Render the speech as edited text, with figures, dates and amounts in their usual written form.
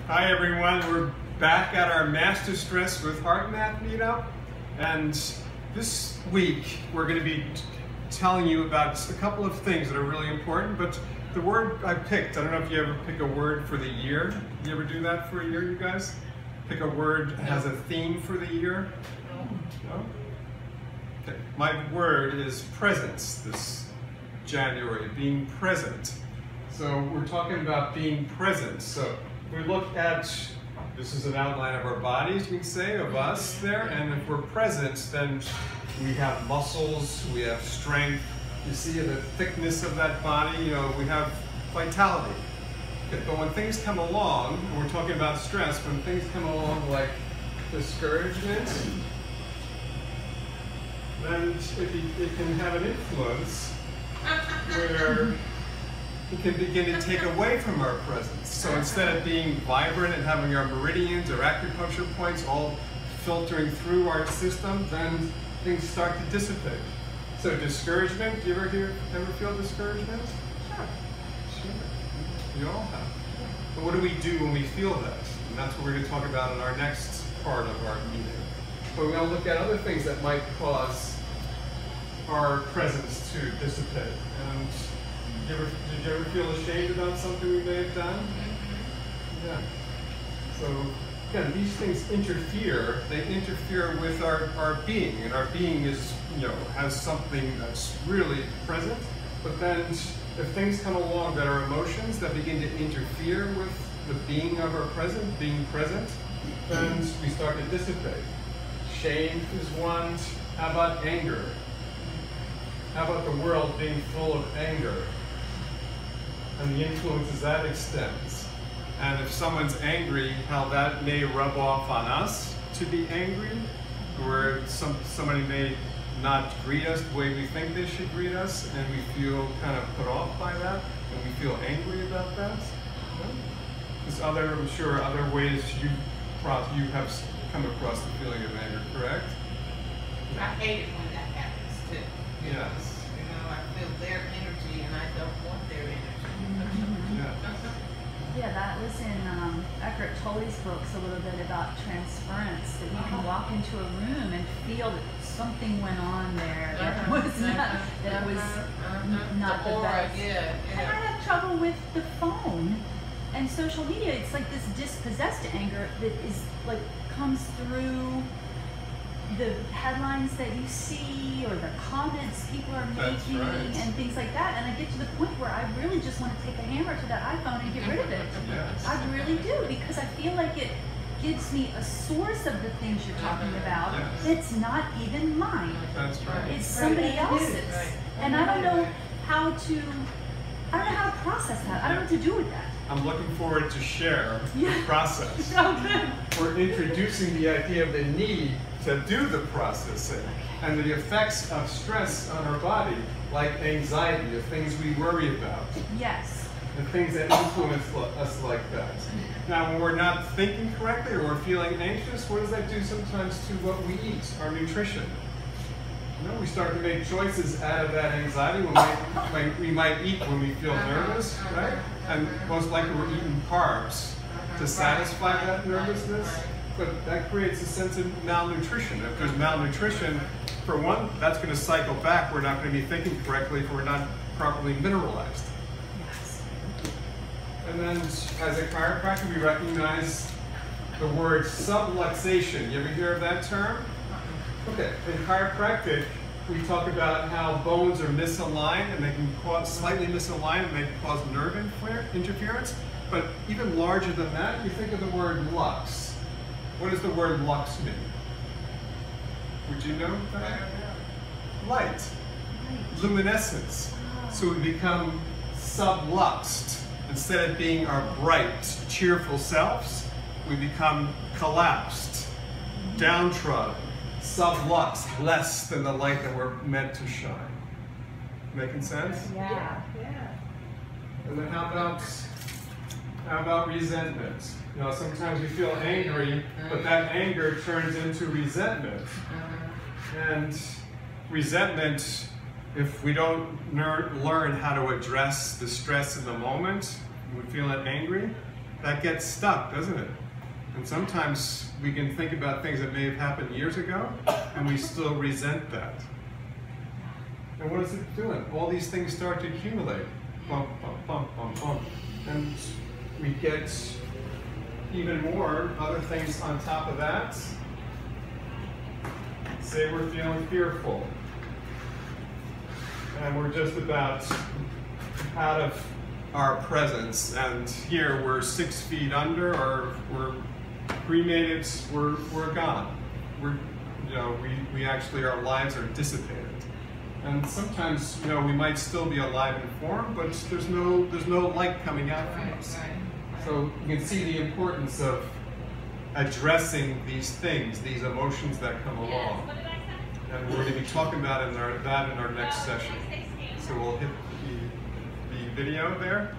Hi everyone, we're back at our Master Stress with HeartMath meetup, and this week we're going to be telling you about a couple of things that are really important, but the word I picked, I don't know if you ever pick a word for the year. You ever do that for a year, you guys? Pick a word that has a theme for the year? No? Okay. My word is presence this January, being present. So we're talking about being present. So we look at, this is an outline of our bodies, we can say, of us there, and if we're present, then we have muscles, we have strength. You see the thickness of that body, we have vitality. Okay, but when things come along, and we're talking about stress, when things come along like discouragement, then it can have an influence where it can begin to take away from our presence. So instead of being vibrant and having our meridians or acupuncture points all filtering through our system, then things start to dissipate. So discouragement, do you ever feel discouragement? Sure. You all have. But what do we do when we feel that? And that's what we're going to talk about in our next part of our meeting. But we're going to look at other things that might cause our presence to dissipate. And did you ever feel ashamed about something we may have done? Yeah. So again, these things interfere. They interfere with our being, and our being is, has something that's really present. But then, if things come along that are emotions that begin to interfere with the being of our being present, then we start to dissipate. Shame is one. How about anger? How about the world being full of anger and the influences that extends? And if someone's angry, how that may rub off on us to be angry, or somebody may not greet us the way we think they should greet us, and we feel kind of put off by that, and we feel angry about that. There's I'm sure, other ways you have come across the feeling of anger, correct? I hate it when that happens too. Yes. I feel their energy and I don't want their energy. Yeah, that was in Eckhart Tolle's books a little bit about transference, that you can walk into a room and feel that something went on there that was not the best. Yeah. And I have trouble with the phone and social media. It's like this dispossessed anger that is like comes through the headlines that you see or the comments people are making and things like that, and I get to the point where I really just want to take a hammer to that iPhone and get rid of it. Yes. I really do, because I feel like it gives me a source of the things you're talking about that's not even mine. That's right. It's somebody else's. And I don't know how to process that. I don't know what to do with that. I'm looking forward to share the process. Okay. We're introducing the idea of the need to do the processing and the effects of stress on our body, like anxiety, the things we worry about, Yes. the things that influence us like that. Now, when we're not thinking correctly or we're feeling anxious, what does that do sometimes to what we eat, our nutrition? We start to make choices out of that anxiety. We might eat when we feel nervous, right? And most likely we're eating carbs to satisfy that nervousness. But that creates a sense of malnutrition. If there's malnutrition, for one, that's going to cycle back. We're not going to be thinking correctly if we're not properly mineralized. Yes. And then, as a chiropractor, we recognize the word subluxation. You ever hear of that term? Okay, in chiropractic, we talk about how bones are misaligned, and they can cause slightly misaligned, and they can cause nerve interference. But even larger than that, you think of the word lux. What does the word lux mean? Would you know that? Light. Luminescence. So we become subluxed. Instead of being our bright, cheerful selves, we become collapsed, downtrodden, subluxed, less than the light that we're meant to shine. Making sense? Yeah. And then how about resentment? Sometimes we feel angry, but that anger turns into resentment. And resentment, if we don't learn how to address the stress in the moment, we're feeling angry, that gets stuck, doesn't it? And sometimes we can think about things that may have happened years ago, and we still resent that. And what is it doing? All these things start to accumulate. Bump, bump, bump, bump, bump. And we get even more other things on top of that. Say we're feeling fearful. And we're just about out of our presence. And here we're 6 feet under, or we're cremated, we're gone. We actually, our lives are dissipated. And sometimes, we might still be alive and formed, but there's no light coming out from us. So you can see the importance of addressing these things, these emotions that come along. And we're going to be talking about that in our next session. So we'll hit the video there.